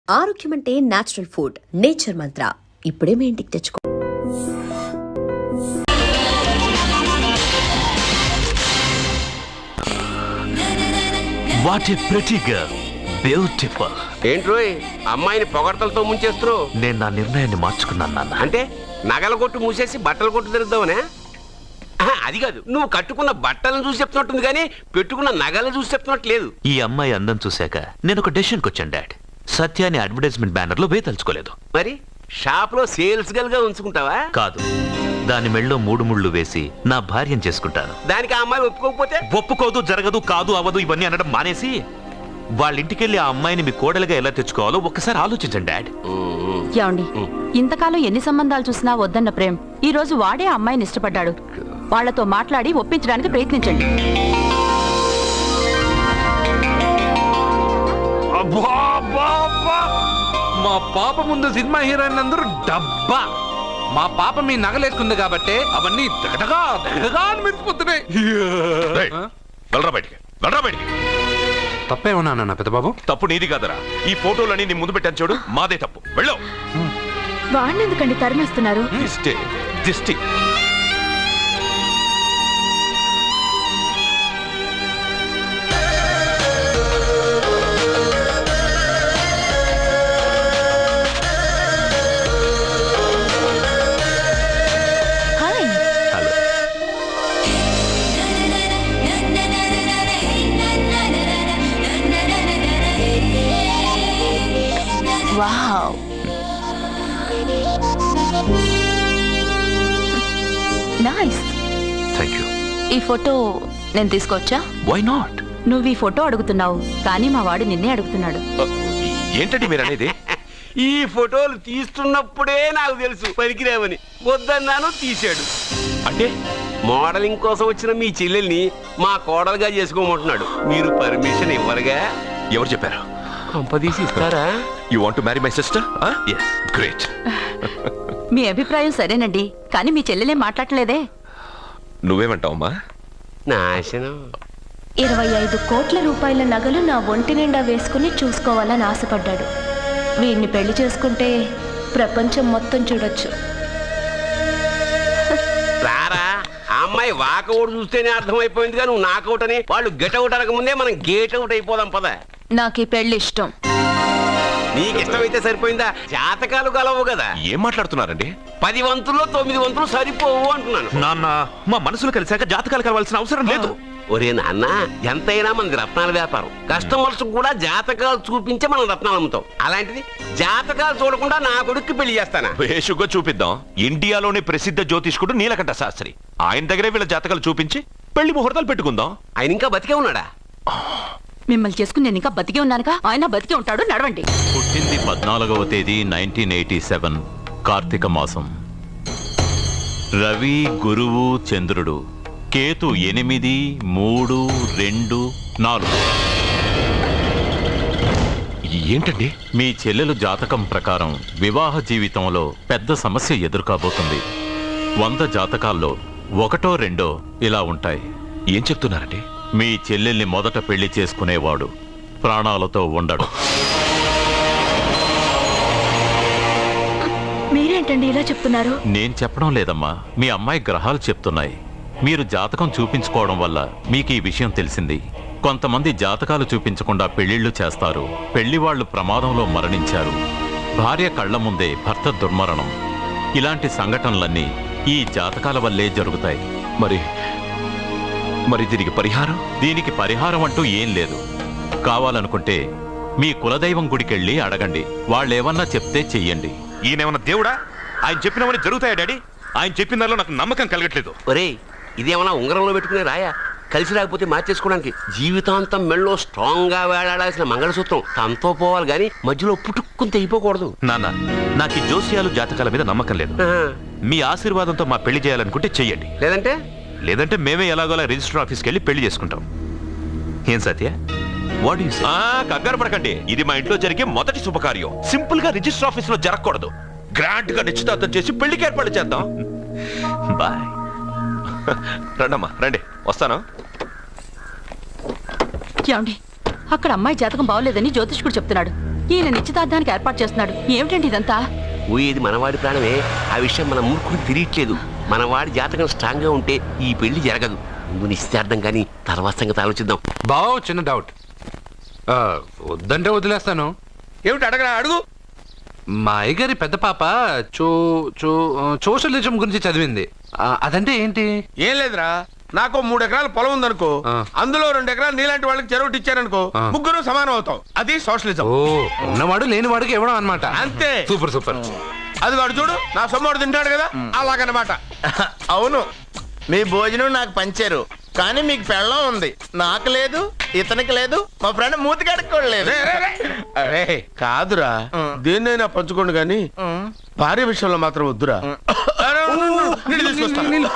ఆరోగ్యం అంటే natural food. Nature మంత్ర ఇప్పుడే మీ ఇంటికి తెచ్చుకో. What a pretty girl, beautiful. ఏంట్రోయ్ అమ్మాయిని పొగడతలతో ముంచేస్తున్నావు? నేను నా నిర్ణయాన్ని మార్చుకున్నాను నాన్న. అంటే నగల కొట్టు మూసేసి బట్టలు కొట్టు తిరుగుదామనే? అది కాదు, నువ్వు కట్టుకున్న బట్టలను చూసి చెప్తున్నట్టుంది కానీ పెట్టుకున్న నగలను చూసి చెప్తున్నట్టు లేదు. ఈ అమ్మాయి అందం చూశాక నేను ఒక డెసిషన్కి వచ్చాను డాడ్. సత్యాన్ని అడ్వర్టైజ్మెంట్ బ్యానర్ లో వేయదలుచుకోలేదు. మరి షాప్ లో సేల్స్ గర్ల్ గా ఉంచుకుంటావా? కాదు, దాని మెళ్ళో 3 ముళ్ళు వేసి నా భార్యను చేసుకుంటాను. దానికి ఆ అమ్మాయి ఒప్పుకోకపోతే? ఒప్పుకోదు, జరగదు, కాదు, అవదు ఇవన్నీ అనడం మానేసి వాళ్ళ ఇంటికెళ్ళి ఆ అమ్మాయిని మీ కోడలుగా ఎలా తెచ్చుకోవాలో ఒక్కసారి ఆలోచించండి డాడ్. ఏమండి, ఇంతకాలం ఎన్ని సంబంధాలు చూసినా వద్దన్న ప్రేమ్ ఈ రోజు వాడే ఆ అమ్మాయిని ఇష్టపడ్డాడు. వాళ్లతో మాట్లాడి ఒప్పించడానికి ప్రయత్నించండి. మా పాప ముందు సినిమా హీరోయిన్ అందరూ డబ్బా. మా పాప మీ నగలేసుకుంది కాబట్టి అవన్నీ దగదగా అని మెరిసిపోతున్నాయి. తప్పేమన్నా నాన్న పెద్దబాబు? తప్పు నీది కాదరా. ఈ ఫోటోలని నీ ముందు పెట్టాను చూడు, మాదే తప్పు. వెళ్ళు. వాడిని ఎందుకండి తరిమేస్తున్నారు? దిష్టి. Wow, nice. Thank you. ఈ ఫోటో నేను తీసుకోవచ్చా? Why not? నువ్వు ఈ ఫోటో అడుగుతున్నావు కానీ మా వాడు నిన్నే అడుగుతున్నాడు. ఏంటండి మీరు అనేది? ఈ ఫోటోలు తీస్తున్నప్పుడే నాకు తెలుసు పనికిరావని. వద్దన్నాను, తీశాడు. అంటే మోడలింగ్ కోసం వచ్చిన మీ చెల్లెల్ని మా కోడలుగా చేసుకోమంటున్నాడు. మీరు పర్మిషన్ ఇవ్వరుగా? ఎవరు చెప్పారు? కంపదీసి ఇస్తారా? You want to marry my sister? Yes. Great. మీ అభిప్రాయం సరేనండి, కానీ మీ చెల్లెలే మాట్లాడలేదే. నువ్వేమంటావమ్మా? నాశనం. 25 కోట్ల రూపాయల నగలు నా ఒంటి నిండా వేసుకుని చూసుకోవాలని ఆశపడ్డాడు. వీడిని పెళ్లి చేసుకుంటే ప్రపంచం మొత్తం చూడొచ్చు. రారా, ఆ అమ్మాయి వాకౌట్ చూస్తేనే అర్థమైపోయింది కానీ నువ్వు నాకౌట్ అని. వాళ్ళు గెట్అవుట్ అనక ముందే మనం గేట్ అవుట్ అయిపోదాం పద. నాకు ఈ పెళ్లి ఇష్టం. నీకు ఇష్టమైతే సరిపోయిందా? జాతకాలు గలవు కదా. ఏం మాట్లాడుతున్నారండి? 10 వంతుల్లో 9 వంతులు సరిపోవు అంటున్నాను. నాన్న, మా మనసులు కలిసాక జాతకాలు కలవాల్సిన అవసరం లేదు. ఒరే నాన్న, ఎంతైనా మనది రత్నాల వ్యాపారం. కస్టమర్స్ కూడా జాతకాలు చూపించే మనం రత్నాలు అమ్ముతాం. అలాంటిది జాతకాలు చూడకుండా నా కొడుక్కి పెళ్లి చేస్తానా? వేషుగా చూపిద్దాం. ఇండియాలోని ప్రసిద్ధ జ్యోతిష్కుడు నీలకంఠ శాస్త్రి, ఆయన దగ్గరే వీళ్ళ జాతకాలు చూపించి పెళ్లి ముహూర్తాలు పెట్టుకుందాం. ఆయన ఇంకా బతికే ఉన్నాడా? మిమ్మల్ని చేసుకుని నేను ఇంకా బతికే ఉన్నానుగా. ఆయన బతికే ఉంటాడు. నడవండి. పుట్టింది 14వ తేదీ 1987 కార్తీక మాసం. రవి, గురువు, చంద్రుడు, కేతు 8, 3, 2, 4. ఏంటండి? మీ చెల్లెలు జాతకం ప్రకారం వివాహ జీవితంలో పెద్ద సమస్య ఎదుర్కోబోతుంది. 100 జాతకాల్లో 1, 2 ఇలా ఉంటాయి. ఏం చెప్తున్నారండి? మీ చెల్లెల్ని మొదట పెళ్లి చేసుకునేవాడు ప్రాణాలతో ఉండడు. మీరేంటండి ఇలా చెప్తున్నారు? నేను చెప్పడం లేదమ్మా, మీ అమ్మాయి గ్రహాలు చెప్తున్నాయి. మీరు జాతకం చూపించుకోవడం వల్ల మీకు ఈ విషయం తెలిసింది. కొంతమంది జాతకాలు చూపించకుండా పెళ్లిళ్లు చేస్తారు. పెళ్లి వాళ్ళు ప్రమాదంలో మరణించారు. భార్య కళ్ల ముందే భర్త దుర్మరణం. ఇలాంటి సంఘటనలన్నీ ఈ జాతకాల వల్లే జరుగుతాయి. మరి దీనికి పరిహారం? దీనికి పరిహారం అంటూ ఏం లేదు. కావాలనుకుంటే మీ కులదైవం గుడికెళ్ళి అడగండి. వాళ్ళేమన్నా చెప్తే చెయ్యండి. ఈయనేమన్నా దేవుడా? ఆయన చెప్పినవన్నీ జరుగుతాయా డాడీ? ఆయన చెప్పిన దానిలో నాకు నమ్మకం కలగట్లేదు. ఒరే, ఇదేమన్నా ఉంగరంలో పెట్టుకునే రాయా? కలిసి రాకపోతే మార్చేసుకోవడానికి. జీవితాంతం మెళ్ళో స్ట్రాంగ్ గా వేలాడాల్సిన మంగళసూత్రం తనతో పోవాలి గాని మధ్యలో పుట్టుకుని తెగిపోకూడదు. నాన్న, నాకు ఈ జోస్యాలు జాతకాల మీద నమ్మకం లేదు. మీ ఆశీర్వాదంతో మా పెళ్లి చేయాలనుకుంటే చెయ్యండి. లేదంటే మేమే ఎలాగోలా రిజిస్టర్ ఆఫీస్కి వెళ్ళి పెళ్లి చేసుకుంటాం. ఏం సత్య? కంగారు పడకండి. ఇది మా ఇంట్లో జరిగే మొదటి శుభకార్యం. సింపుల్ గా రిజిస్టర్ ఆఫీస్ లో జరగకూడదు. గ్రాండ్ గా నిశ్చితార్థం చేసి పెళ్లికి ఏర్పాటు చేద్దాం. బాయ్. రండమ్మా, రండి, వస్తాను. ఏమండి, అక్కడ అమ్మాయి జాతకం బాగోలేదని జ్యోతిష్కుడు చెప్తున్నాడు. ఈయన నిశ్చితార్థానికి ఏర్పాటు చేస్తున్నాడు. ఏమిటండి ఇదంతా? పోయేది మనవాడి ప్రాణమే. ఆ విషయం మన మూర్ఖుడు తెలియట్లేదు. మనవాడి జాతకం స్ట్రాంగ్ గా ఉంటే ఈ పెళ్లి జరగదు. ముందు నిశ్చితార్థం కానీ తర్వాత సంగతి ఆలోచిద్దాం. బావ చిన్న డౌట్. వద్దంటే వదిలేస్తాను. ఏమిటి అడగరా, అడుగు. మా అయ్యగారి పెద్ద పాప సోషలిజం గురించి చదివింది. అదంటే ఏంటి? ఏం లేదురా, నాకు 3 ఎకరాల పొలం ఉందనుకో, అందులో 2 ఎకరాలు నీలాంటి వాళ్ళకి చెరువు ఇచ్చారనుకో, ముగ్గురు సమానం అవుతాం. అది సోషలిజం. ఓ, ఉన్నవాడు లేని వాడికి ఇవ్వడం అనమాట. అంతే. Super super. అది వాడు చూడు, నా సొమ్మడు తింటాడు కదా, అలాగనమాట. అవును, మీ భోజనం నాకు పంచారు, కానీ మీకు పెళ్ళం ఉంది, నాకు లేదు, ఇతనికి లేదు, మా ఫ్రెండ్ మూతి కడుక్కోలేదు. అరే కాదురా, దేన్నైనా పంచుకోండి గాని భార్య విషయంలో మాత్రం వద్దురా. నీళ్ళు తీసుకొస్తాను.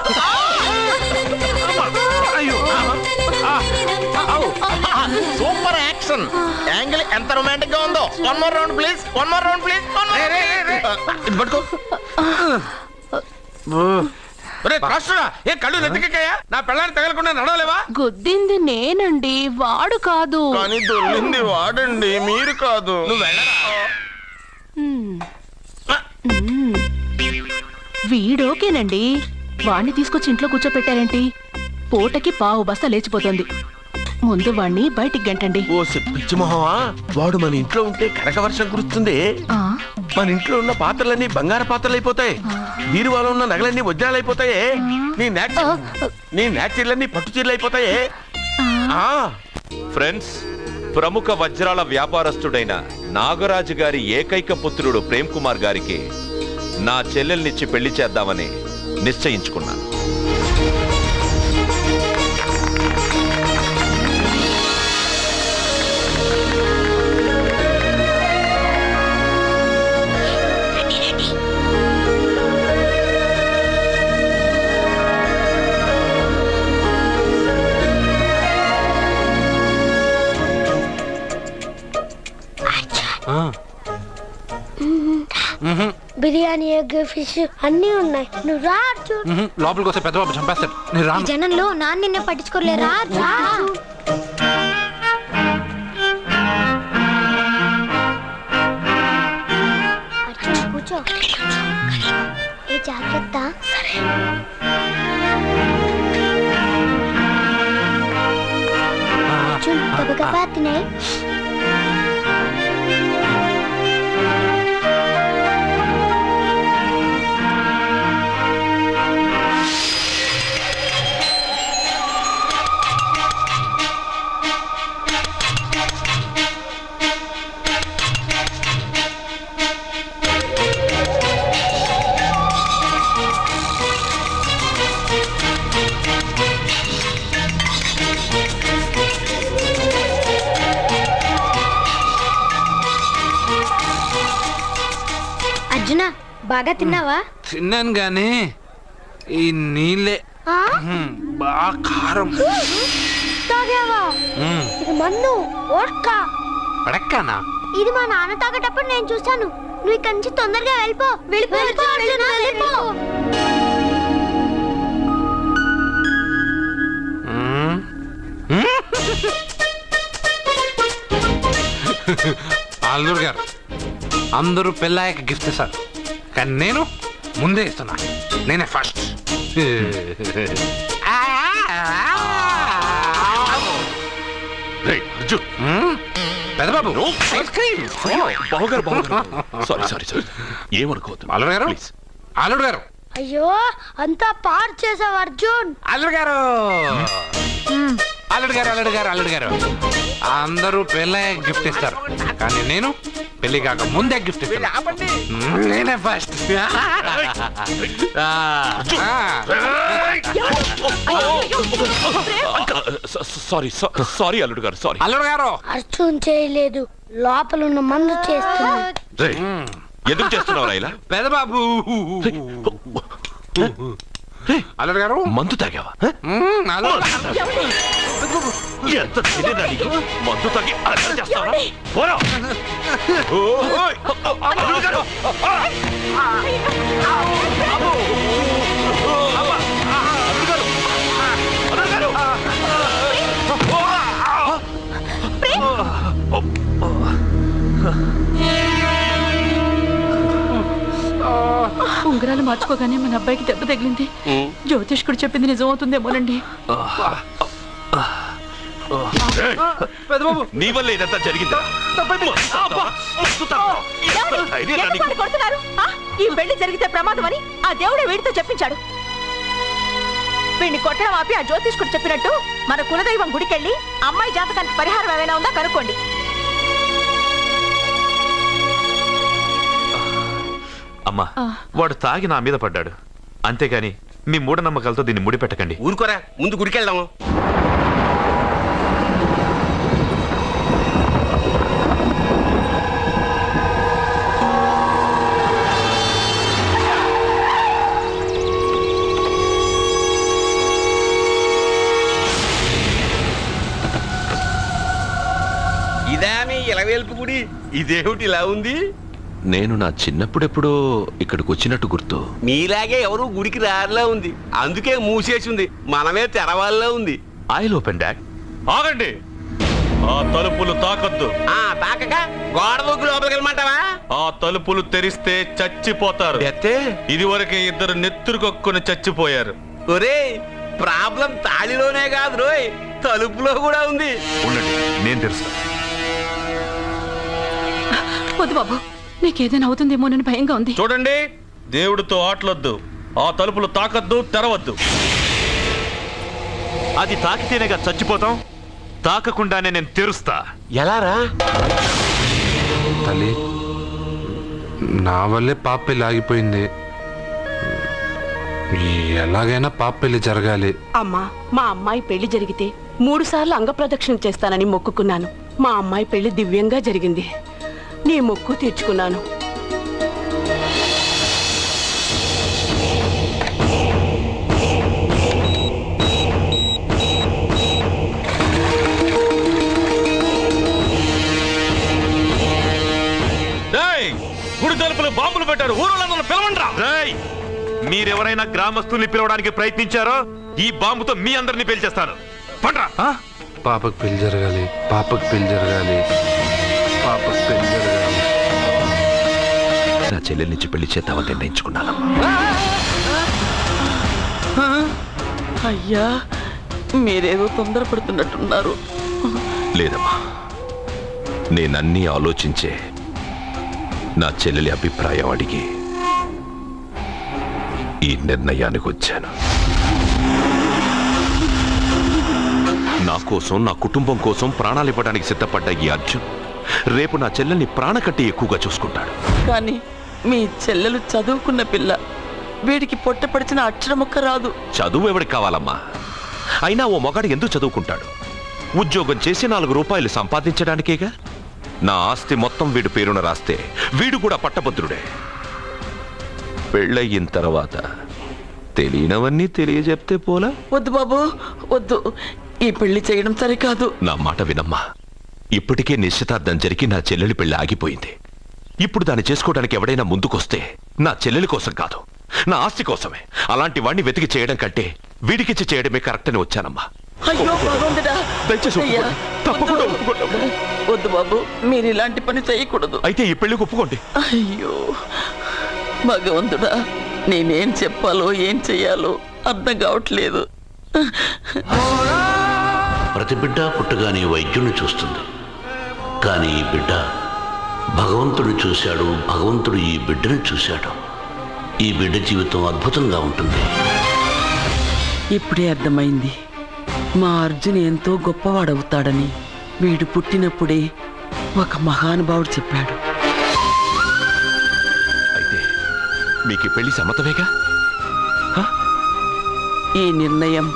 సూపర్ యాక్షన్ యాంగిల్ ఎంత రొమాంటిక్ గా ఉందో. One more round please, one more round please. ఇది పట్టుకో. ఏ కళ్ళు నెత్తికెక్కాయా? నా పెళ్ళాన్ని తగలకుండా నడవలేవా? గుద్దింది నేనండి, వాడు కాదు. కానీ దొల్లింది వాడండి, మీరు కాదు. నువ్వు వెళ్ళరా. వీడోకేనండి, వాణ్ణి తీసుకొచ్చి ఇంట్లో కూర్చోపెట్టారేంటి? పూటకి పావు బస్తా లేచిపోతుంది. ముందు వాణ్ణి బయటికి గంటండి. ఓ పిచ్చి మొహమా, వాడు మన ఇంట్లో ఉంటే కనక వర్షం కురుస్తుంది. ఆ, మన ఇంట్లో ఉన్న పాత్రలన్నీ బంగారు పాత్రలు అయిపోతాయి, బీరువాలో ఉన్న నగలన్నీ వజ్రాలు అయిపోతాయి, నీ నాచీర్లన్నీ పట్టు చీరలు అయిపోతాయి. ఫ్రెండ్స్, ప్రముఖ వజ్రాల వ్యాపారస్తుడైన నాగరాజు గారి ఏకైక పుత్రుడు ప్రేమ్ కుమార్ గారికి నా చెల్లెల్నిచ్చి పెళ్లి చేద్దామని నిశ్చయించుకున్నాను. బిర్యానీ, ఎగ్, ఫిష్ అన్నీ ఉన్నాయి. నువ్వు రా చూడు. లోపలికి వస్తే పెద్దబాబు చంపేస్తాడు. నేను రాను. జనంలో నాన్న నిన్నే పట్టించుకోలే. రా రా. కూర్చో. ఏ జాగ్రత్త. చూడు, గబగబా తినే. అర్జున, బాగా తిన్నావా? తిన్నాను గానీ ఈ నీళ్ళే బాగా కారం. తాగావా? ఇది మన్ను ఓట్కా. పడక్కనా? ఇది మా నాన్న తాగేటప్పుడు నేను చూశాను. నువ్వు ఇక్కడి నుంచి తొందరగా వెళ్ళిపో. వెళ్ళిపో. అల్లుడు గారు, అందరూ పెళ్ళాయక గిఫ్ట్ ఇస్తారు, కానీ నేను ముందే ఇస్తున్నా. నేనే ఫస్ట్. పెద్దబాబు, ఐస్ క్రీమ్. సారీ ఏమనుకోవద్దు. అల్లుడు గారు, అల్లుడు గారు. అయ్యో, అంతా పాడు చేసావు అర్జున్. అల్లుడు గారు, అల్లుడు గారు, అల్లుడు గారు, అల్లుడు గారు, అందరూ పెళ్ళాయక గిఫ్ట్ ఇస్తారు, కానీ నేను పెళ్లి కాక ముందే గిఫ్ట్ ఇస్తాను. నేనే ఫస్ట్. సారీ అల్లుడు గారు, సారీ. అల్లుడు గారు, అర్జున్ చేయలేదు, లోపల ఉన్న మందు చేస్తున్నాడు. ఎందుకు చేస్తున్నావు ఇలా? పెద్దబాబు. అల్లుడు గారు, మందు తాగావా? ఎంత తెలియదా నీకు? మందు తాగి అలా చేస్తావా? పోరా. అల్లుడు గారు. ఉంగరాలు మార్చుకోగానే మన అబ్బాయికి దెబ్బ తగిలింది. జ్యోతిష్కుడు చెప్పింది నిజం అవుతుందేమోనండి. నీ వల్ల ఇదంతా జరిగిందా? ఈ పెళ్లి జరిగితే ప్రమాదం అని ఆ దేవుడే వీడితో చెప్పించాడు. వీడిని కొట్టడం ఆపి ఆ జ్యోతిష్కుడు చెప్పినట్టు మన కులదైవం గుడికెళ్ళి అమ్మాయి జాతకానికి పరిహారం ఏమైనా ఉందా కనుక్కోండి. అమ్మా, వాడు తాగి నా మీద పడ్డాడు, అంతేగాని మీ మూఢనమ్మకాలతో దీన్ని ముడిపెట్టకండి. ఊరుకోరా, ముందు గుడికెళ్దాము. ఇదా మీ ఇలవేల్పు గుడి? ఇదేమిటి ఇలా ఉంది? నేను నా చిన్నప్పుడెప్పుడో ఇక్కడికి వచ్చినట్టు గుర్తు. మీలాగే ఎవరు గుడికి రారులా ఉంది, అందుకే మూసేసి ఉంది. మనమే తెరవాళ్ళలో ఉంది. I'll open dad. ఆగండి, ఆ తలుపులు తాకద్దు. తాకక గోడ దూకు లోపలికి వెళ్ళమంటావా? ఆ తలుపులు తెరిస్తే చచ్చిపోతారు. ఇదివరకే ఇద్దరు నెత్తురు కొక్కుని చచ్చిపోయారు. ఒరే, ప్రాబ్లం తాళిలోనే కాదు రోయ్, తలుపులో కూడా ఉంది. ఉండండి, నేను తెరుస్తా. వద్దు బాబు, నీకేదైనా అవుతుందేమోనని భయంగా ఉంది. చూడండి, దేవుడితో ఆటలొద్దు. ఆ తలుపులు తాకద్దు, తెరవద్దు. అది తాకితేనేగా చచ్చిపోతాం, తాకకుండానే నేను తెరుస్తా. ఎలారా? తల్లి, నా వల్లే పాప పెళ్లి ఆగిపోయింది. ఎలాగైనా పాప పెళ్లి జరగాలి. అమ్మా, మా అమ్మాయి పెళ్లి జరిగితే 3 సార్లు అంగప్రదక్షిణ చేస్తానని మొక్కుకున్నాను. మా అమ్మాయి పెళ్లి దివ్యంగా జరిగింది. నీ మొక్కు తీర్చుకున్నాను. గుడి తలుపులు బాంబులు పెట్టారు, ఊరోళ్ళందరూ పిలవండ్రా. మీరెవరైనా గ్రామస్తుల్ని పిలవడానికి ప్రయత్నించారో ఈ బాంబుతో మీ అందరినీ పేల్చేస్తాను. పండ్రా. పాపకు పెళ్లి జరగాలి, పాపకు పెళ్లి జరగాలి, పాపకు పెళ్లి జరగాలి. నా చెల్లెల నుంచి పెళ్లి చేద్దామని నిర్ణయించుకున్నాను. అయ్యా, మీరేదో తొందరపడుతున్నట్టున్నారు. లేదమ్మా, నేనన్నీ ఆలోచించే నా చెల్లెలి అభిప్రాయం అడిగి ఈ నిర్ణయానికి వచ్చాను. నా కోసం, నా కుటుంబం కోసం ప్రాణాలు ఇవ్వడానికి సిద్ధపడ్డ ఈ అర్జున్ రేపు నా చెల్లెల్ని ప్రాణకట్టి ఎక్కువగా చూసుకుంటాడు. కానీ మీ చెల్లెలు చదువుకున్న పిల్ల, వీడికి పొట్టపడిచిన అక్షరముక్క రాదు. చదువు ఎవరికి కావాలమ్మా? అయినా ఓ మగాడు ఎందుకు చదువుకుంటాడు? ఉద్యోగం చేసి 4 రూపాయలు సంపాదించడానికేగా. నా ఆస్తి మొత్తం వీడు పేరున రాస్తే వీడు కూడా పట్టభద్రుడే. పెళ్ళయిన తర్వాత తెలియనవన్నీ తెలియజెప్తే పోలా. వద్దు బాబు, వద్దు. ఈ పెళ్లి చేయడం సరికాదు. నా మాట వినమ్మా. ఇప్పటికే నిశ్చితార్థం జరిగి నా చెల్లెలి పెళ్లి ఆగిపోయింది. ఇప్పుడు దాన్ని చేసుకోవడానికి ఎవడైనా ముందుకొస్తే నా చెల్లెలి కోసం కాదు, నా ఆస్తి కోసమే. అలాంటి వాడిని వెతికి చేయడం కంటే వీడికిచ్చి చేయడమే కరెక్ట్ అని వచ్చానమ్మా. అయ్యో భగవంతుడా, దయచేసి ఒప్పుకోండి. తప్పకుండా ఒప్పుకోండి. వద్దు బాబు, మీరు ఇలాంటి పని చేయకూడదు. అయితే ఈ పెళ్లికి ఒప్పుకోండి. అయ్యో భగవంతుడా, నేనేం చెప్పాలో ఏం చెయ్యాలో అర్థం కావట్లేదు. ప్రతి బిడ్డ పుట్టగానే వైద్యుని చూస్తుంది, కానీ ఈ బిడ్డ భగవంతుడు చూశాడు, భగవంతుడు ఈ బిడ్డను చూశాడు. ఈ బిడ్డ జీవితం అద్భుతంగా ఉంటుంది. ఇప్పుడే అర్థమైంది, మా అర్జున్ ఎంతో గొప్పవాడవుతాడని. వీడు పుట్టినప్పుడే ఒక మహానుభావుడు చెప్పాడు. అయితే మీకు పెళ్లి సమ్మతమేగా? ఈ నిర్ణయం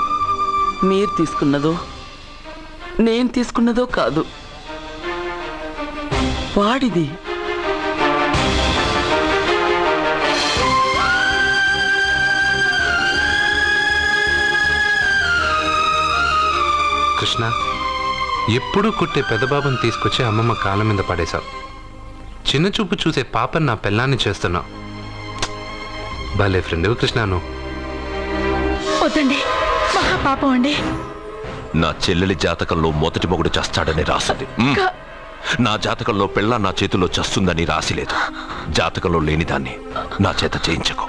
మీరు తీసుకున్నదో నేను తీసుకున్నదో కాదు, వాడిది. కృష్ణ, ఎప్పుడూ కుట్టే పెద్దబాబుని తీసుకొచ్చి అమ్మమ్మ కాళ్ళ మీద పడేశావు. చిన్న చూపు చూసే పాపని నా పెళ్ళాన్ని చేస్తున్నావు. భలే ఫ్రెండ్ కృష్ణను. వద్దండి, మహా పాపం అండి. నా చెల్లెలి జాతకంలో మొదటి మొగుడు చేస్తాడని రాసింది. నా జాతకంలో పెళ్ళ నా చేతిలో చస్తుందని రాసి లేదు. జాతకంలో లేనిదాన్ని నా చేత చేయించకు.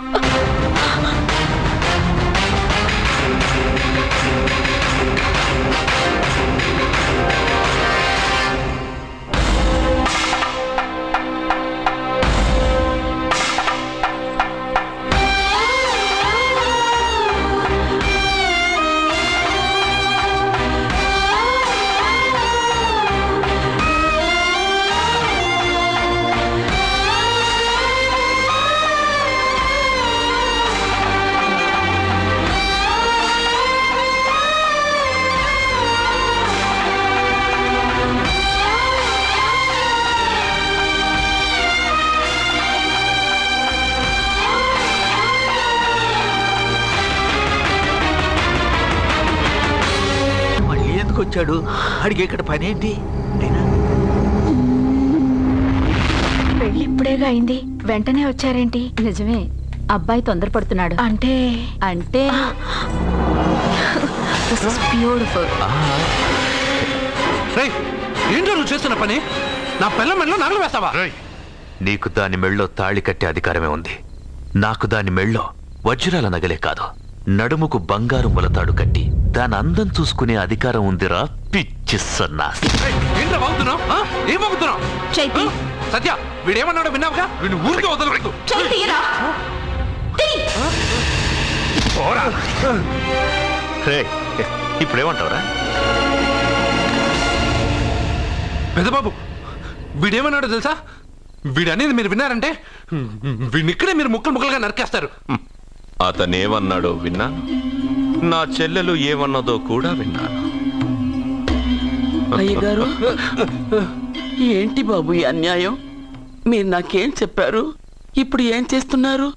వచ్చాడు అడిగి ఇక్కడ పని ఏంటి? పెళ్లి ఇప్పుడేగా అయింది, వెంటనే వచ్చారేంటి? నిజమే, అబ్బాయి తొందరపడుతున్నాడు. అంటే అంటే బ్యూటిఫుల్. ఏంటో నువ్వు చేస్తున్న పని? నా పిల్ల మెళ్ళలో నగలు వేస్తావా? నీకు దాని మెళ్ళో తాళి కట్టే అధికారమే ఉంది. నాకు దాని మెళ్ళో వజ్రాల నగలే కాదు, నడుముకు బంగారు మొలతాడు కట్టి దాని అందం చూసుకునే అధికారం ఉందిరా పిచ్చి సన్నాసి. సత్య, వీడేమన్నాడో విన్నావుగా? వీడిని ఊరికే వదలవద్దు. ఇప్పుడేమంటావురా? పెద్దబాబు, వీడేమన్నాడో తెలుసా? వీడనేది మీరు విన్నారంటే వీడిని ఇక్కడే మీరు ముక్కలు ముక్కలుగా నరికేస్తారు. అతనేమన్నాడో విన్నా, నా చెల్లెలు ఏమన్నదో కూడా విన్నాను. అయ్యగారు, ఏంటి బాబు ఈ అన్యాయం? మీరు నాకేం చెప్పారు? ఇప్పుడు ఏం చేస్తున్నారు?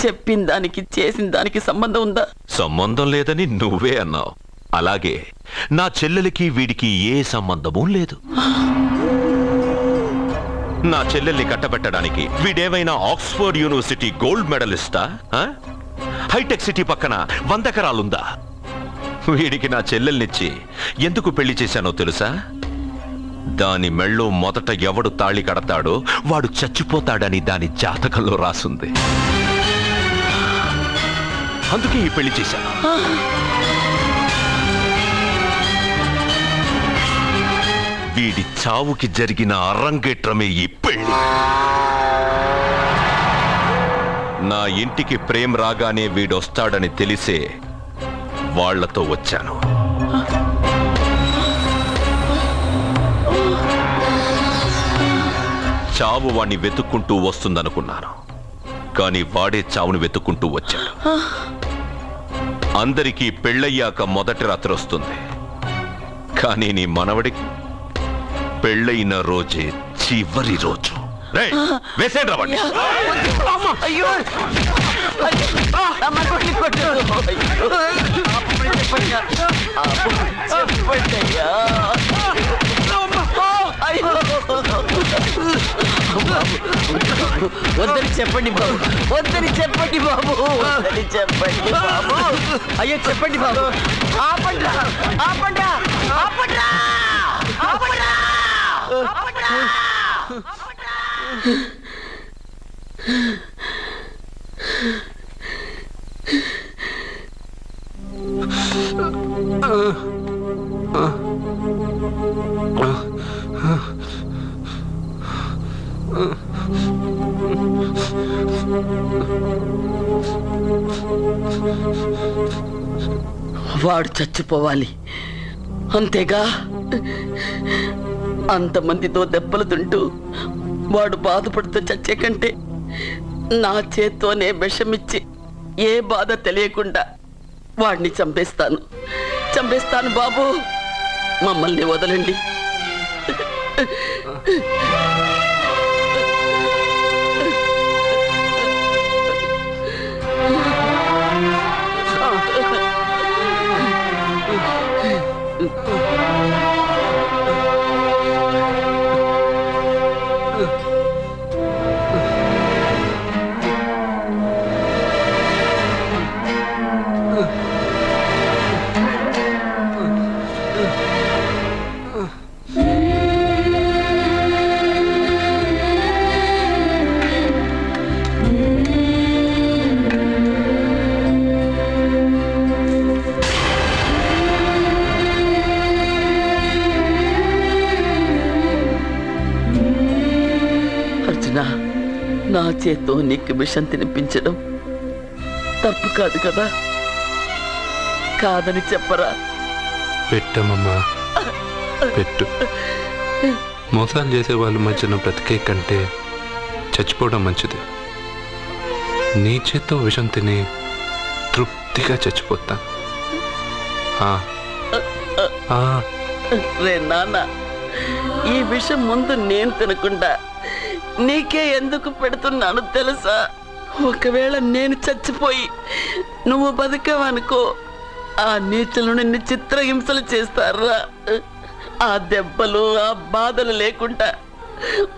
చెప్పిన దానికి చేసిన దానికి సంబంధం ఉందా? సంబంధం లేదని నువ్వే అన్నావు. అలాగే నా చెల్లెలికి వీడికి ఏ సంబంధమూ లేదు. నా చెల్లెల్ని కట్టబెట్టడానికి వీడేమైనా ఆక్స్ఫర్డ్ యూనివర్సిటీ గోల్డ్ మెడలిస్టా? హైటెక్ సిటీ పక్కన 100 ఎకరాలుందా? వీడికి నా చెల్లెల్నిచ్చి ఎందుకు పెళ్లి చేశానో తెలుసా? దాని మెళ్ళో మొదట ఎవడు తాళి కడతాడో వాడు చచ్చిపోతాడని దాని జాతకంలో రాసుంది. అందుకే ఈ పెళ్లి చేశాను. వీడి చావుకి జరిగిన అరంగేట్రమే ఈ పెళ్లి. నా ఇంటికి ప్రేమ్ రాగానే వీడొస్తాడని తెలిసే వాళ్లతో వచ్చాను. చావు వాణ్ణి వెతుక్కుంటూ వస్తుందనుకున్నాను, కానీ వాడే చావును వెతుక్కుంటూ వచ్చాడు. అందరికీ పెళ్ళయ్యాక మొదటి రాత్రి వస్తుంది, కానీ నీ మనవడికి పెళ్ళైన రోజే చివరి రోజు. వేసేండి రావండి. వద్దని చెప్పండి బాబు, వద్దని చెప్పండి బాబు, వద్దని చెప్పండి బాబు. అయ్యో చెప్పండి బాబు. ఆపండ్రా, ఆపండ్రా, ఆపండ్రా, ఆపండ్రా, ఆపండ్రా. వాడు చచ్చిపోవాలి అంతేగా. అంతమందితో దెబ్బలు తింటూ వాడు బాధపడుతూ చచ్చే కంటే నా చేత్తోనే విషమిచ్చి ఏ బాధ తెలియకుండా వాడిని చంపేస్తాను, చంపేస్తాను బాబు. మమ్మల్ని వదలండి. అయినా నా చేత్తో నీకు విషం తినిపించడం తప్పు కాదు కదా? కాదని చెప్పరా? పెట్టమమ్మా, పెట్టు. మోసాలు చేసే వాళ్ళ మధ్యన బ్రతికే కంటే చచ్చిపోవడం మంచిది. నీ చేత్తో విషం తిని తృప్తిగా చచ్చిపోతా. రే నాన్న, ఈ విషయం ముందు నేను తినకుండా నీకే ఎందుకు పెడుతున్నాను తెలుసా? ఒకవేళ నేను చచ్చిపోయి నువ్వు బతికావనుకో, ఆ నీచులు నిన్ను చిత్రహింసలు చేస్తారా? ఆ దెబ్బలు ఆ బాధలు లేకుండా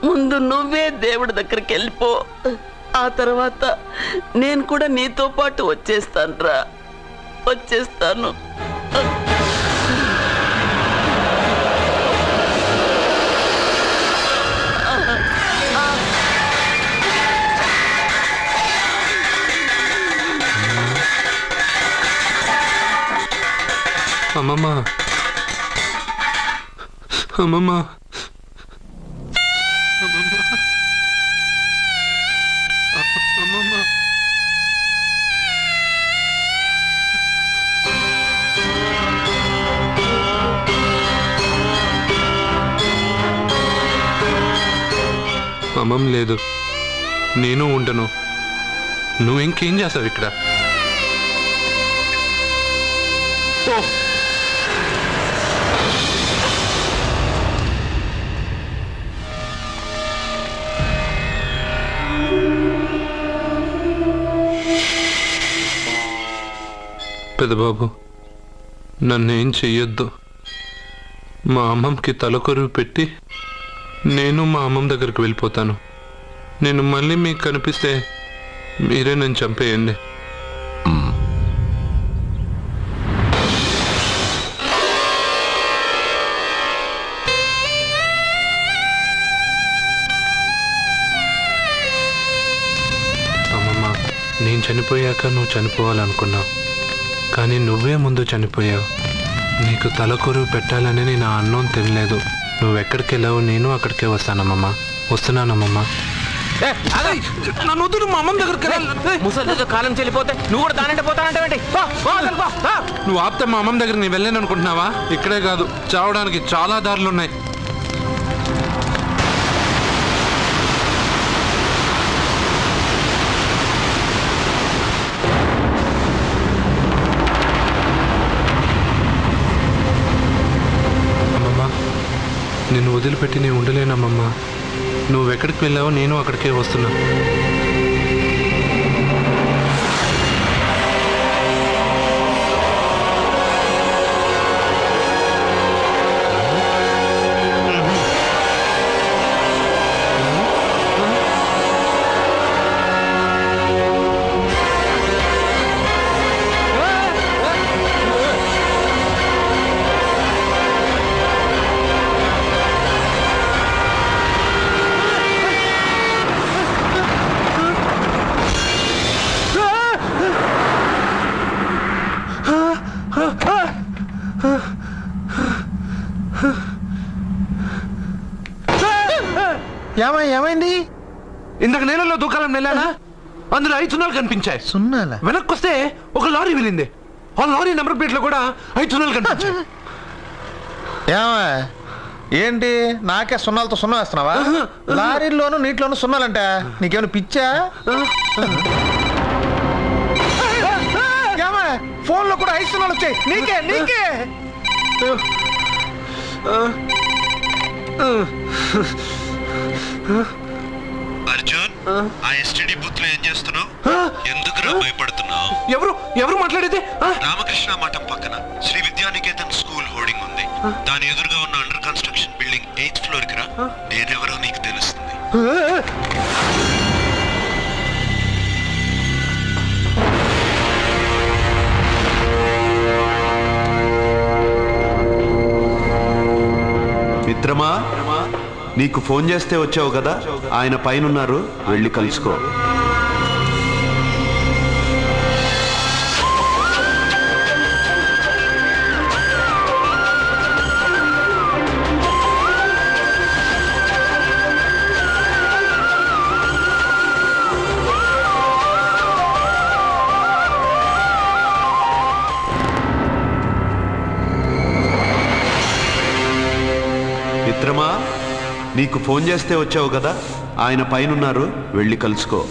ముందు నువ్వే దేవుడి దగ్గరికి వెళ్ళిపో. ఆ తర్వాత నేను కూడా నీతో పాటు వచ్చేస్తానురా, వచ్చేస్తాను. అమ్మమ్మ, అమ్మమ్మ, అమ్మమ్మ. అమ్మమ్మ లేదు, నేను ఉండను. నువ్వు ఇంకేం చేస్తావు ఇక్కడ? పెద్దబాబు, నన్నేం చెయ్యొద్దు. మా అమ్మమ్మకి తలకొరువు పెట్టి నేను మా అమ్మమ్మ దగ్గరికి వెళ్ళిపోతాను. నేను మళ్ళీ మీకు కనిపిస్తే మీరే నన్ను చంపేయండి. అమ్మమ్మ, నేను చనిపోయాక నువ్వు చనిపోవాలనుకున్నావు, కానీ నువ్వే ముందు చనిపోయావు. నీకు తలకొరువు పెట్టాలని నేను ఆ అన్నం తినలేదు. నువ్వెక్కడికి వెళ్ళావు, నేను అక్కడికే వస్తానమ్మమ్మ. వస్తున్నానమ్మమ్మ. నన్ను మా అమ్మమ్మ దగ్గరికి ముసలితో కాలం చెల్లిపోతే నువ్వు కూడా దానంటే పోతానంటే నువ్వు ఆపితే మా అమ్మమ్మ దగ్గర నేను వెళ్ళాను అనుకుంటున్నావా? ఇక్కడే కాదు, చావడానికి చాలా దారులు ఉన్నాయి. నిన్ను వదిలిపెట్టి నేను ఉండలేనమ్మమ్మా. నువ్వెక్కడికి వెళ్ళావో నేను అక్కడికే వస్తున్నా. ఏమైంది? ఇందాక నేలలో దూకాలం వెళ్ళానా, అందులో 5 సున్నాలు కనిపించాయి. సున్నాలా? వెనక్కి వస్తే ఒక లారీ వెళ్ళింది. ఆ లారీ నెంబర్ ప్లేట్ లో కూడా 5 సున్నాలు కనిపించాయి. ఏంటి నాకే సున్నాలతో సున్నా వేస్తున్నావా? లారీల్లోనూ నీటిలోనూ సున్నాలంట. నీకేమైనా పిచ్చా? ఫోన్ లో కూడా 5 సున్నాలు వచ్చాయి. నీకే అర్జున్, ఆ ఎస్టీడీ బూత్ లో ఏం చేస్తున్నావు? ఎందుకురా భయపడుతున్నావు? ఎవరు మాట్లాడేది? రామకృష్ణ మఠం పక్కన శ్రీ విద్యానికేతన్ స్కూల్ హోర్డింగ్ ఉంది. దాని ఎదురుగా ఉన్న under construction building 8th floor కి రా. నేనెవరో నీకు తెలుస్తుంది. మిత్రమా, నీకు ఫోన్ చేస్తే వచ్చావు కదా, ఆయన పైనున్నారు, వెళ్ళి కలుసుకో. నీకు ఫోన్ చేస్తే వచ్చావు కదా, ఆయన పైనున్నారు, వెళ్ళి కలుసుకో.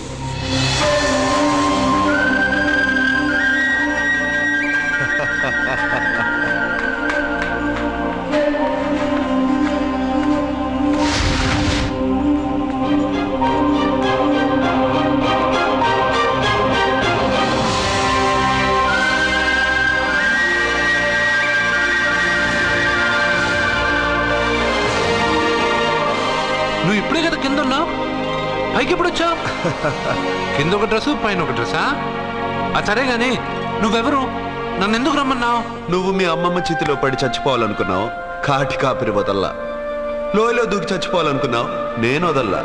నువ్వు ఇప్పుడే కదా కింద ఉన్నావు, పైకి ఎప్పుడు వచ్చావు? కింద ఒక డ్రెస్, పైన ఒక డ్రెస్సా? సరే గాని నువ్వెవరు? నన్ను ఎందుకు రమ్మన్నావు? నువ్వు మీ అమ్మమ్మ చేతిలో పడి చచ్చిపోవాలనుకున్నావు, కాటి కాపిరి వదల్లా. లోయలో దూకి చచ్చిపోవాలనుకున్నావు, నేను వదల్లా.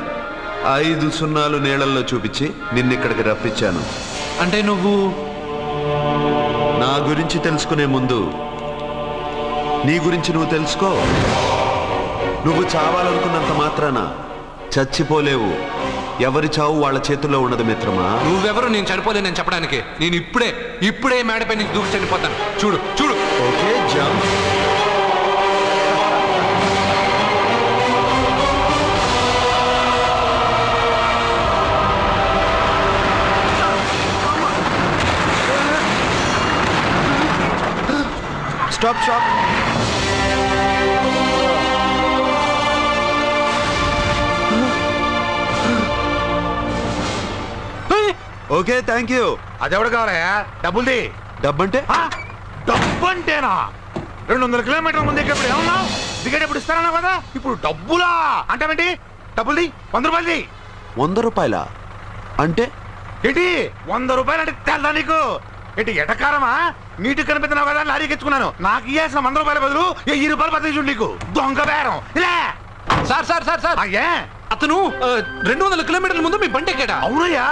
5 సున్నాలు నీళ్ళల్లో చూపించి నిన్నిక్కడికి రప్పించాను. అంటే నువ్వు నా గురించి తెలుసుకునే ముందు నీ గురించి నువ్వు తెలుసుకో. నువ్వు చావాలనుకున్నంత మాత్రాన చచ్చిపోలేవు. ఎవరి చావు వాళ్ళ చేతుల్లో ఉండదు మిత్రమా. నువ్వెవరు నేను చనిపోలేనని చెప్పడానికి? నేను ఇప్పుడే మేడపై నుంచి దూకి చనిపోతాను. చూడు చూడు. Okay, jump. Stop stop. Okay, thank you. అదెవడు కావాలయా? డబ్బుల్ది. డబ్బంటే? డబ్బు అంటేనా? 200 కిలోమీటర్ల ముందు ఎక్కడ ఏమన్నావు? దిగేటప్పుడు ఇస్తారన్నా కదా, ఇప్పుడు డబ్బులా అంటావేంటి? డబ్బుల్ది, 100 రూపాయలది. 100 రూపాయల అంటే ఏంటి? 100 రూపాయలు అంటే తెల్దా నీకు? ఏంటి ఎటకారమా? నీటికి కనిపిస్తున్నావు కదా, లారీకి ఎత్తుకున్నాను. నాకు ఇయ్యాల్సిన 100 రూపాయల బదులు 1000 రూపాయలు బదిలీ చూడు నీకు. దొంగ బేరం. ఇలా సార్ సార్ సార్ సార్, అతను 200 కిలోమీటర్ల ముందు మీ బండి ఎక్కాడా? అవునయ్యా,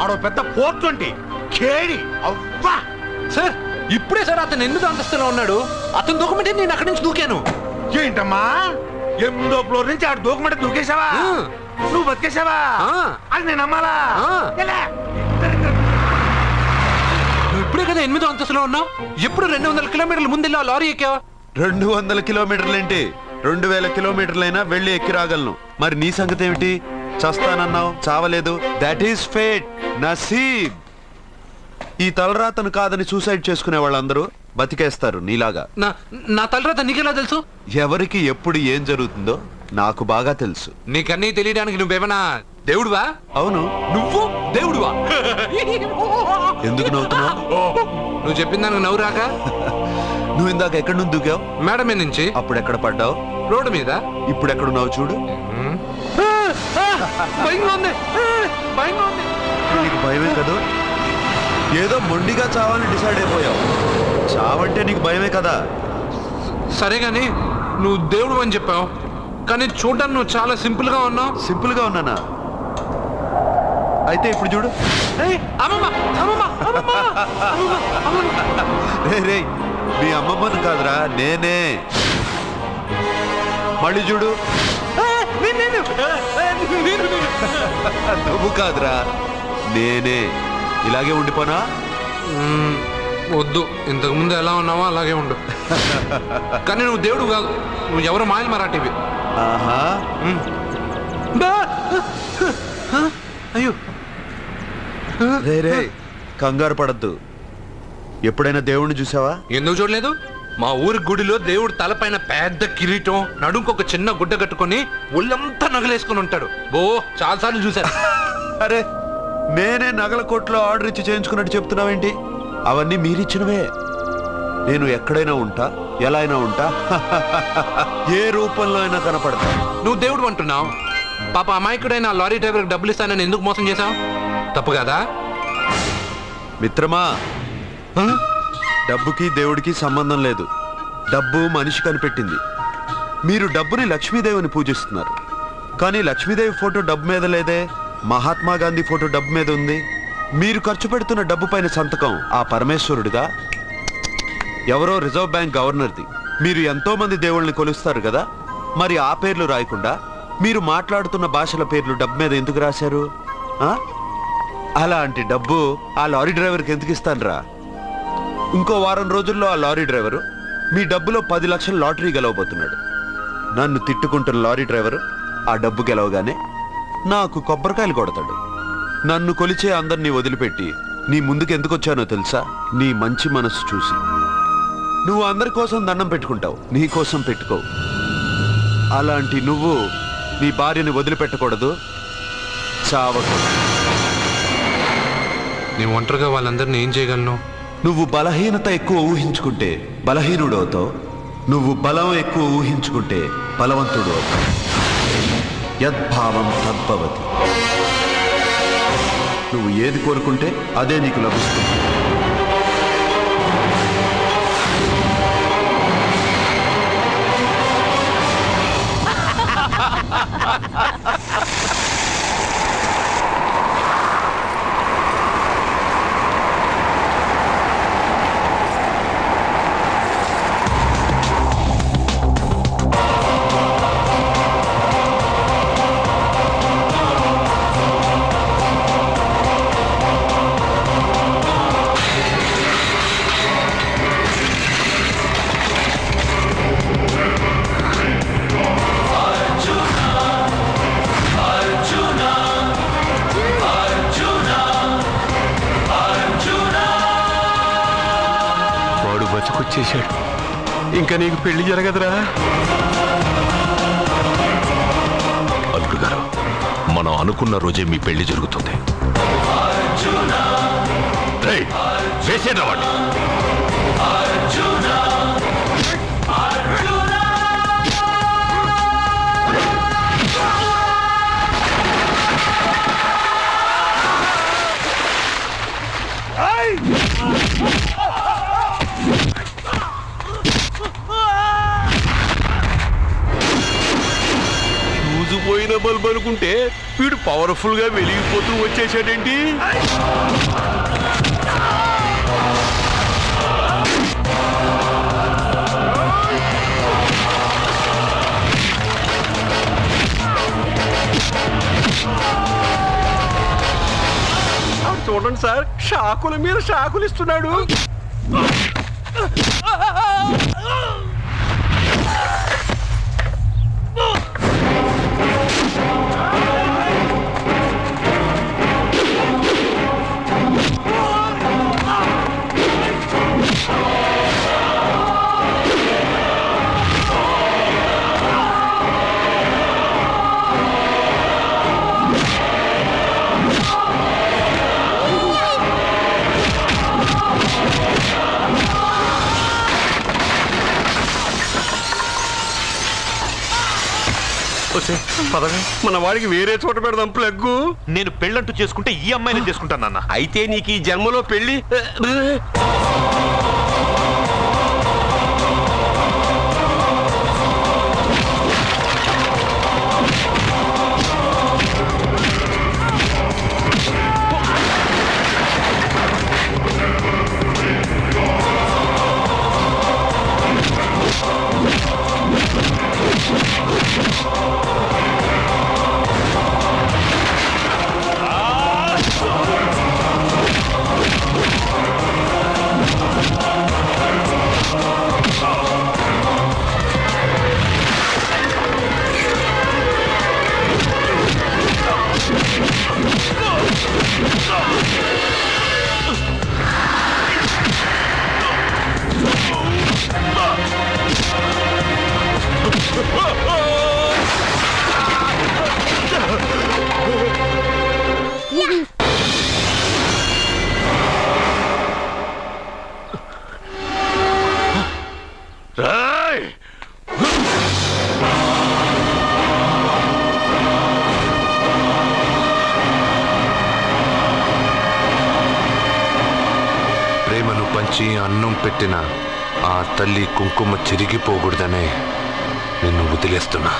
ఆడో పెద్ద 420 కేడి. అవ్వా సార్, ఇప్పుడే సార్ అతను 8వ అంతస్తులో ఉన్నాడు. అతను దూకమంటే నేను అక్కడి నుంచి దూకాను. ఏంటమ్మా, 8వ ఫ్లోర్ నుంచి ఆడు దూకమంటే దూకేశావా? నువ్వు బతికేశావా? అది నేను నమ్మాలా? నువ్వు ఇప్పుడే కదా 8వ అంతస్తులో ఉన్నావు. ఎప్పుడు 200 కిలోమీటర్ల ముందు వెళ్ళి లారీ ఎక్కావా? 200 కిలోమీటర్లేంటి, 2000 కిలోమీటర్లైనా వెళ్ళి ఎక్కి రాగలను. మరి నీ సంగతి ఏమిటి? చస్తానన్నావు, చావలేదు. That is fate, నసీబ్. ఈ తలరాతను కాదని సూసైడ్ చేసుకునే వాళ్ళందరూ బతికేస్తారు నీలాగా. నా తలరాత నీకెలా తెలుసు? ఎవరికి ఎప్పుడు ఏం జరుగుతుందో నాకు బాగా తెలుసు. నీకన్నీ తెలియడానికి నువ్వేమన్నా దేవుడువా? అవును. నువ్వు దేవుడువా? ఎందుకు నవ్వుతున్నావు? నువ్వు చెప్పిన దానికి నవ్వు రాక? నువ్వు ఇందాక ఎక్కడి నుంచి దూకావు? మేడ మీద నుంచి. అప్పుడు ఎక్కడ పడ్డావు? రోడ్డు మీద. ఇప్పుడు ఎక్కడున్నావు చూడు. భయంగా ఉంది, భయంగా ఉంది. నీకు భయమే కదా? ఏదో మొండిగా చావాలని డిసైడ్ అయిపోయావు. చావంటే నీకు భయమే కదా? సరే గాని నువ్వు దేవుడు అని చెప్పావు, కానీ చూడడానికి నువ్వు చాలా సింపుల్ గా ఉన్నావు. సింపుల్ గా ఉన్నానా? అయితే ఇప్పుడు చూడు. రే, మీ అమ్మమ్మను కాదురా, నేనే. మళ్ళీ చూడు. నువ్వు కాదురా, నేనే. ఇలాగే ఉండిపోనా? వద్దు, ఇంతకు ముందు ఎలా ఉన్నావో అలాగే ఉండు. కానీ నువ్వు దేవుడు కాదు, నువ్వు ఎవరు మాయలు మరాఠీవి. ఆహా. అయ్యో, రే కంగారు పడద్దు. ఎప్పుడైనా దేవుణ్ణి చూసావా? ఎందుకు చూడలేదు? మా ఊరి గుడిలో దేవుడు తలపైన పెద్ద కిరీటం, నడుంకొక చిన్న గుడ్డ కట్టుకొని ఒళ్ళంతా నగలేసుకొని ఉంటాడు. చాలాసార్లు చూశాను. అరే, నేనే నగల కొట్లో ఆర్డర్ ఇచ్చి చేయించుకున్నట్టు చెప్తున్నావేంటి? అవన్నీ మీరిచ్చినవే. నేను ఎక్కడైనా ఉంటా, ఎలా అయినా ఉంటా, ఏ రూపంలో అయినా కనపడతా. నువ్వు దేవుడు అంటున్నావు. పాప అమాయకుడైన లారీ డ్రైవర్కి డబ్బులు ఇస్తానని ఎందుకు మోసం చేశావు? తప్పు కదా మిత్రమా? డబ్బుకి దేవుడికి సంబంధం లేదు. డబ్బు మనిషి కనిపెట్టింది. మీరు డబ్బుని లక్ష్మీదేవిని పూజిస్తున్నారు, కానీ లక్ష్మీదేవి ఫోటో డబ్బు మీద లేదే. మహాత్మా గాంధీ ఫోటో డబ్బు మీద ఉంది. మీరు ఖర్చు పెడుతున్న డబ్బు పైన సంతకం ఆ పరమేశ్వరుడిదా, ఎవరో రిజర్వ్ బ్యాంక్ గవర్నర్ది. మీరు ఎంతో మంది దేవుళ్ళని కొలుస్తారు కదా, మరి ఆ పేర్లు రాయకుండా మీరు మాట్లాడుతున్న భాషల పేర్లు డబ్బు మీద ఎందుకు రాశారు? అలాంటి డబ్బు ఆ లారీ డ్రైవర్కి ఎందుకు ఇస్తానురా? ఇంకో వారం రోజుల్లో ఆ లారీ డ్రైవరు మీ డబ్బులో 10 లక్షల లాటరీ గెలవబోతున్నాడు. నన్ను తిట్టుకుంటున్న లారీ డ్రైవరు ఆ డబ్బు గెలవగానే నాకు కొబ్బరికాయలు కొడతాడు. నన్ను కొలిచే అందరినీ వదిలిపెట్టి నీ ముందుకు ఎందుకు వచ్చానో తెలుసా? నీ మంచి మనసు చూసి. నువ్వు అందరి కోసం దండం పెట్టుకుంటావు, నీ కోసం పెట్టుకోవు. అలాంటి నువ్వు నీ భార్యని వదిలిపెట్టకూడదు, చావకూడదు. నీ ఒంటరిగా వాళ్ళందరినీ ఏం చేయగలను? నువ్వు బలహీనత ఎక్కువ ఊహించుకుంటే బలహీనుడు అవుతావు, నువ్వు బలం ఎక్కువ ఊహించుకుంటే బలవంతుడు అవుతావు. యద్భావం తద్భవతి. నువ్వు ఏది కోరుకుంటే అదే నీకు లభిస్తుంది. బతికొచ్చేశాడు. ఇంకా నీకు పెళ్లి జరగదురా. అల్లుడు గారు, మనం అనుకున్న రోజే మీ పెళ్లి జరుగుతుంది. వేసేద్రా వాడిని. పోయిన బల్బ్ అనుకుంటే వీడు పవర్ఫుల్ గా వెలిగిపోతూ వచ్చేసాడేంటి? చూడండి సార్, షాకుల మీద షాకులు ఇస్తున్నాడు. మన వాడికి వేరే చోట పెడదాం ప్లగ్గు. నేను పెళ్ళంటూ చేసుకుంటే ఈ అమ్మాయిని చేసుకుంటానన్న. అయితే నీకు ఈ జన్మలో పెళ్లి. ప్రేమను పంచి అన్నం పెట్టిన ఆ తల్లి కుంకుమ చెరిగిపోకూడదనే నిన్ను వదిలేస్తున్నా.